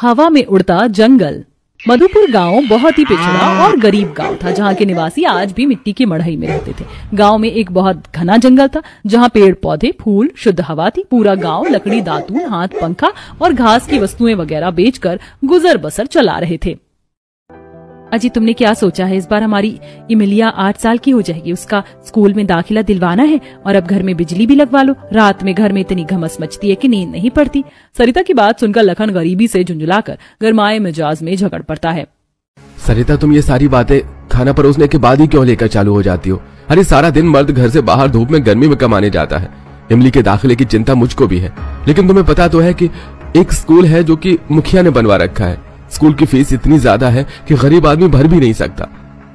हवा में उड़ता जंगल। मधुपुर गांव बहुत ही पिछड़ा और गरीब गांव था, जहां के निवासी आज भी मिट्टी की मड़ई में रहते थे। गांव में एक बहुत घना जंगल था, जहां पेड़ पौधे, फूल, शुद्ध हवा थी। पूरा गांव लकड़ी, दातून, हाथ पंखा और घास की वस्तुएं वगैरह बेचकर गुजर बसर चला रहे थे। अजी, तुमने क्या सोचा है? इस बार हमारी इमिलिया 8 साल की हो जाएगी, उसका स्कूल में दाखिला दिलवाना है और अब घर में बिजली भी लगवा लो। रात में घर में इतनी घमस मचती है कि नींद नहीं पड़ती। सरिता की बात सुनकर लखन गरीबी से झुंझुलाकर गरमाए मिजाज में झगड़ पड़ता है। सरिता, तुम ये सारी बातें खाना परोसने के बाद ही क्यों लेकर चालू हो जाती हो? अरे सारा दिन मर्द घर से बाहर धूप में गर्मी में कमाने जाता है। इमली के दाखिले की चिंता मुझको भी है, लेकिन तुम्हें पता तो है कि एक स्कूल है जो कि मुखिया ने बनवा रखा है। स्कूल की फीस इतनी ज्यादा है कि गरीब आदमी भर भी नहीं सकता।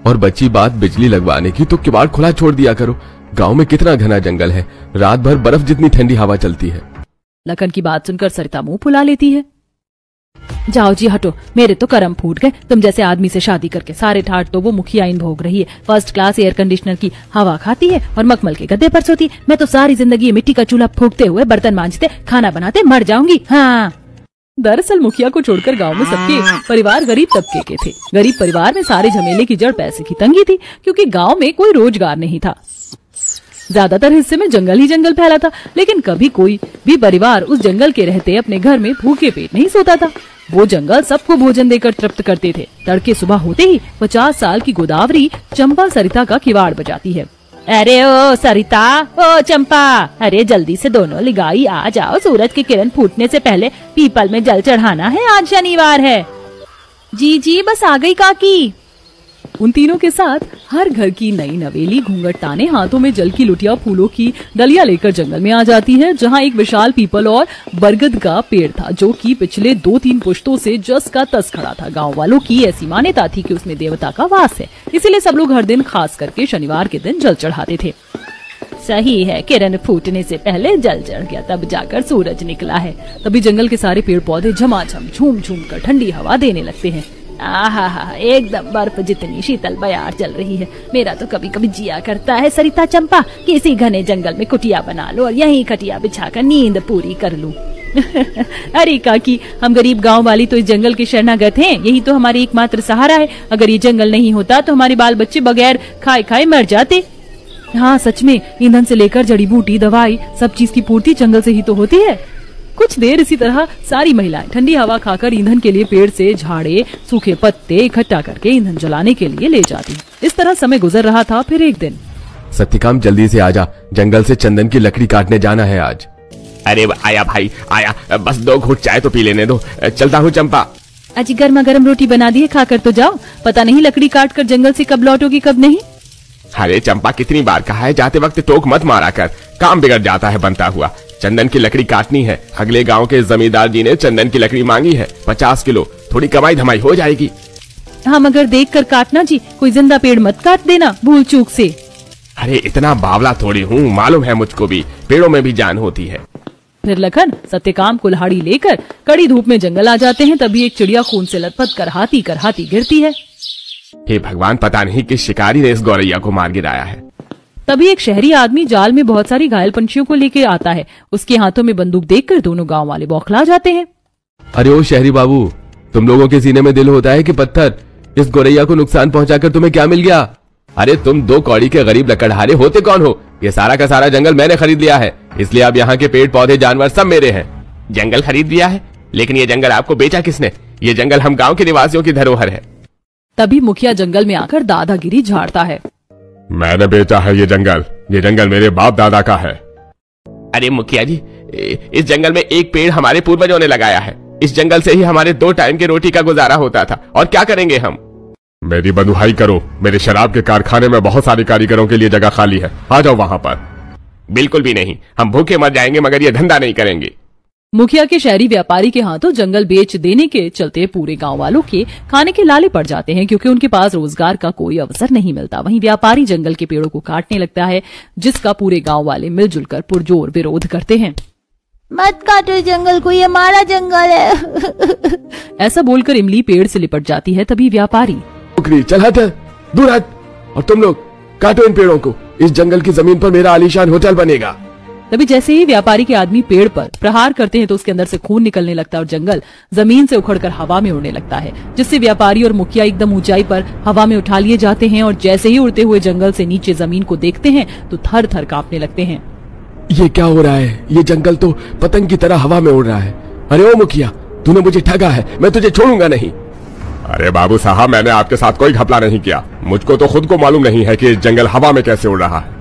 और बची बात बिजली लगवाने की, तो किवाड़ खुला छोड़ दिया करो। गांव में कितना घना जंगल है, रात भर बर्फ जितनी ठंडी हवा चलती है। लखन की बात सुनकर सरिता मुंह फुला लेती है। जाओ जी हटो, मेरे तो करम फूट गए। तुम जैसे आदमी से शादी करके सारे ठाट तो वो मुखिया इन भोग रही है। फर्स्ट क्लास एयर कंडीशनर की हवा खाती है और मखमल के गद्दे पर सोती। मैं तो सारी जिंदगी मिट्टी का चूल्हा फूकते हुए, बर्तन मांजते, खाना बनाते मर जाऊंगी। हाँ, दरअसल मुखिया को छोड़कर गांव में सबके परिवार गरीब तबके के थे। गरीब परिवार में सारे झमेले की जड़ पैसे की तंगी थी, क्योंकि गांव में कोई रोजगार नहीं था। ज्यादातर हिस्से में जंगल ही जंगल फैला था, लेकिन कभी कोई भी परिवार उस जंगल के रहते अपने घर में भूखे पेट नहीं सोता था। वो जंगल सबको भोजन देकर तृप्त करते थे। तड़के सुबह होते ही 50 साल की गोदावरी चंपा सरिता का किवाड़ बजाती है। अरे ओ सरिता, ओ चंपा, अरे जल्दी से दोनों लिगाई आ जाओ। सूरज की किरण फूटने से पहले पीपल में जल चढ़ाना है, आज शनिवार है। जी जी, बस आ गई काकी। उन तीनों के साथ हर घर की नई नवेली घूंघट ताने हाथों में जल की लुटिया फूलों की डलिया लेकर जंगल में आ जाती है, जहां एक विशाल पीपल और बरगद का पेड़ था, जो कि पिछले 2-3 पुश्तों से जस का तस खड़ा था। गांव वालों की ऐसी मान्यता थी कि उसमें देवता का वास है, इसीलिए सब लोग हर दिन, खास करके शनिवार के दिन, जल चढ़ाते थे। सही है, किरण फूटने से पहले जल चढ़ गया, तब जाकर सूरज निकला है। तभी जंगल के सारे पेड़ पौधे झमाझम झूम झूम कर ठंडी हवा देने लगते हैं। आहा, एकदम बर्फ जितनी शीतल बयार चल रही है। मेरा तो कभी कभी जिया करता है सरिता चंपा कि इसी घने जंगल में कुटिया बना लो और यहीं खटिया बिछाकर नींद पूरी कर लूं। अरे काकी, हम गरीब गांव वाली तो इस जंगल के शरणागत हैं। यही तो हमारी एकमात्र सहारा है। अगर ये जंगल नहीं होता तो हमारे बाल बच्चे बगैर खाए खाए मर जाते। हाँ सच में, ईंधन से लेकर जड़ी बूटी, दवाई, सब चीज की पूर्ति जंगल से ही तो होती है। कुछ देर इसी तरह सारी महिलाएं ठंडी हवा खाकर ईंधन के लिए पेड़ से झाड़े, सूखे पत्ते इकट्ठा करके ईंधन जलाने के लिए ले जाती। इस तरह समय गुजर रहा था। फिर एक दिन, सत्यकाम जल्दी से आजा, जंगल से चंदन की लकड़ी काटने जाना है आज। अरे आया भाई आया, बस 2 घूंट चाय तो पी लेने दो, चलता हूँ चंपा। अजी गर्मा गर्म रोटी बना दी है, खाकर तो जाओ। पता नहीं लकड़ी काट कर जंगल से कब लौटोगी कब नहीं। अरे चंपा, कितनी बार कहा है जाते वक्त टोक मत मारा कर, काम बिगड़ जाता है बनता हुआ। चंदन की लकड़ी काटनी है। अगले गांव के जमींदार जी ने चंदन की लकड़ी मांगी है 50 किलो। थोड़ी कमाई धमाई हो जाएगी। हाँ, मगर देख कर काटना जी, कोई जिंदा पेड़ मत काट देना भूल चूक से। अरे इतना बावला थोड़ी हूँ, मालूम है मुझको भी, पेड़ों में भी जान होती है। फिर लखन सत्यकाम कुल्हाड़ी लेकर कड़ी धूप में जंगल आ जाते हैं। तभी एक चिड़िया खून से लथपथ कर हाथी गिरती है। हे भगवान, पता नहीं किस शिकारी ने इस गौरैया को मार गिराया है। तभी एक शहरी आदमी जाल में बहुत सारी घायल पंछियों को लेके आता है। उसके हाथों में बंदूक देखकर दोनों गांव वाले बौखला जाते हैं। अरे ओ शहरी बाबू, तुम लोगों के सीने में दिल होता है कि पत्थर? इस गौरैया को नुकसान पहुंचाकर तुम्हें क्या मिल गया? अरे तुम 2 कौड़ी के गरीब लकड़हारे होते कौन हो? ये सारा का सारा जंगल मैंने खरीद लिया है, इसलिए अब यहाँ के पेड़ पौधे जानवर सब मेरे हैं। जंगल खरीद लिया है? लेकिन ये जंगल आपको बेचा किसने? ये जंगल हम गाँव के निवासियों की धरोहर है। तभी मुखिया जंगल में आकर दादागिरी झाड़ता है। मैंने बेचा है ये जंगल मेरे बाप दादा का है। अरे मुखिया जी, इस जंगल में एक पेड़ हमारे पूर्वजों ने लगाया है। इस जंगल से ही हमारे 2 टाइम की रोटी का गुजारा होता था, और क्या करेंगे हम? मेरी बंधुआई करो, मेरे शराब के कारखाने में बहुत सारे कारीगरों के लिए जगह खाली है, आ जाओ वहां पर। बिल्कुल भी नहीं, हम भूखे मर जाएंगे मगर ये धंधा नहीं करेंगे। मुखिया के शहरी व्यापारी के हाथों जंगल बेच देने के चलते पूरे गांव वालों के खाने के लाले पड़ जाते हैं, क्योंकि उनके पास रोजगार का कोई अवसर नहीं मिलता। वहीं व्यापारी जंगल के पेड़ों को काटने लगता है, जिसका पूरे गांव वाले मिलजुल कर पुरजोर विरोध करते हैं। मत काटो जंगल को, ये हमारा जंगल है। ऐसा बोलकर इमली पेड़ से लिपट जाती है। तभी व्यापारी, चल हट, दूर हट, और तुम लोग काटो इन पेड़ों को। इस जंगल की जमीन पर मेरा आलीशान होटल बनेगा। तभी जैसे ही व्यापारी के आदमी पेड़ पर प्रहार करते हैं तो उसके अंदर से खून निकलने लगता है और जंगल जमीन से उखड़कर हवा में उड़ने लगता है, जिससे व्यापारी और मुखिया एकदम ऊंचाई पर हवा में उठा लिए जाते हैं और जैसे ही उड़ते हुए जंगल से नीचे जमीन को देखते हैं तो थर थर कांपने लगते हैं। ये क्या हो रहा है? ये जंगल तो पतंग की तरह हवा में उड़ रहा है। अरे ओ मुखिया, तूने मुझे ठगा है, मैं तुझे छोड़ूंगा नहीं। अरे बाबू साहब, मैंने आपके साथ कोई घपला नहीं किया। मुझको तो खुद को मालूम नहीं है कि इस जंगल हवा में कैसे उड़ रहा है।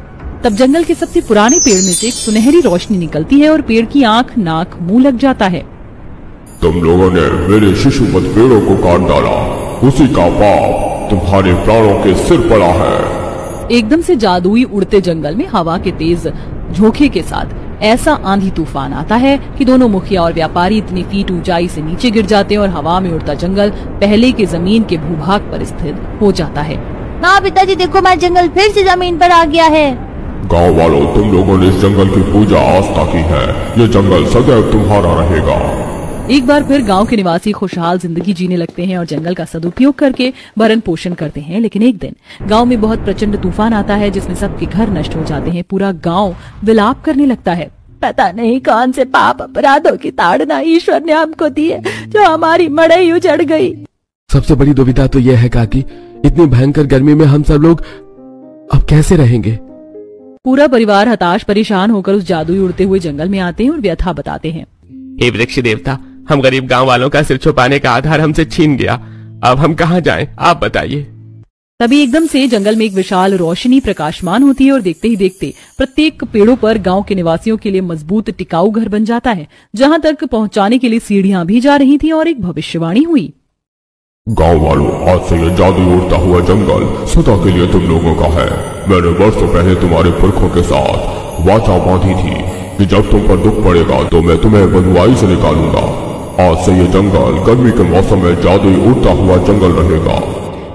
तब जंगल के सबसे पुराने पेड़ में से एक सुनहरी रोशनी निकलती है और पेड़ की आंख नाक मुंह लग जाता है। तुम लोगों ने मेरे शिशुमत पेड़ों को काट डाला, उसी का पाप तुम्हारे प्राणों के सिर पड़ा है। एकदम से जादुई उड़ते जंगल में हवा के तेज झोंके के साथ ऐसा आंधी तूफान आता है कि दोनों मुखिया और व्यापारी इतनी फीट ऊंचाई से नीचे गिर जाते हैं और हवा में उड़ता जंगल पहले के जमीन के भूभाग पर स्थित हो जाता है। माँ पिताजी देखो, हमारा जंगल फिर से जमीन पर आ गया है। गांव वालों, तुम लोगों ने इस जंगल की पूजा आस्था की है, ये जंगल सदैव तुम्हारा रहेगा। एक बार फिर गांव के निवासी खुशहाल जिंदगी जीने लगते हैं और जंगल का सदुपयोग करके भरण पोषण करते हैं। लेकिन एक दिन गांव में बहुत प्रचंड तूफान आता है जिसमें सबके घर नष्ट हो जाते हैं। पूरा गांव विलाप करने लगता है। पता नहीं कौन से पाप अपराधों की ताड़ना ईश्वर ने हमको दी है जो हमारी मड़ई उजड़ गई। सबसे बड़ी दुविधा तो यह है काकी, इतनी भयंकर गर्मी में हम सब लोग अब कैसे रहेंगे? पूरा परिवार हताश परेशान होकर उस जादुई उड़ते हुए जंगल में आते हैं और व्यथा बताते हैं। हे वृक्ष देवता, हम गरीब गांव वालों का सिर छुपाने का आधार हमसे छीन गया। अब हम कहाँ जाएं? आप बताइए। तभी एकदम से जंगल में एक विशाल रोशनी प्रकाशमान होती है और देखते ही देखते प्रत्येक पेड़ों पर गांव के निवासियों के लिए मजबूत टिकाऊ घर बन जाता है, जहां तक पहुंचाने के लिए सीढ़ियां भी जा रही थी और एक भविष्यवाणी हुई। गांव वालों, आज से ये जादू उड़ता हुआ जंगल सदा के लिए तुम लोगों का है। मैंने वर्षों पहले तुम्हारे पुरखों के साथ वाचा बांधी थी कि जब तुम पर दुख पड़ेगा तो मैं तुम्हें बंधुआई से निकालूंगा। आज से ये जंगल गर्मी के मौसम में जादुई उड़ता हुआ जंगल रहेगा।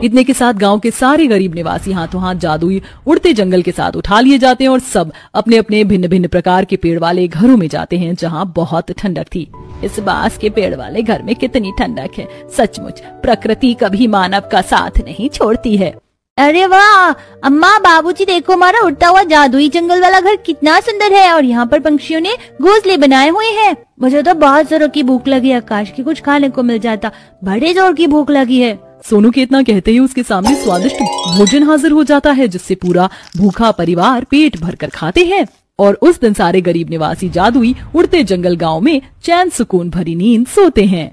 इतने के साथ गांव के सारे गरीब निवासी हाथों हाथ जादुई उड़ते जंगल के साथ उठा लिए जाते हैं और सब अपने अपने भिन्न भिन्न प्रकार के पेड़ वाले घरों में जाते हैं जहां बहुत ठंडक थी। इस बांस के पेड़ वाले घर में कितनी ठंडक है, सचमुच प्रकृति कभी मानव का साथ नहीं छोड़ती है। अरे वाह अम्मा, बाबूजी देखो, हमारा उड़ता हुआ जादुई जंगल वाला घर कितना सुंदर है और यहाँ पर पंछियों ने घोंसले बनाए हुए हैं। मुझे तो बहुत जोरों की भूख लगी है, काश कि कुछ खाने को मिल जाता। बड़े जोर की भूख लगी है। सोनू के इतना कहते ही उसके सामने स्वादिष्ट भोजन हाजिर हो जाता है जिससे पूरा भूखा परिवार पेट भरकर खाते हैं और उस दिन सारे गरीब निवासी जादुई उड़ते जंगल गांव में चैन सुकून भरी नींद सोते हैं।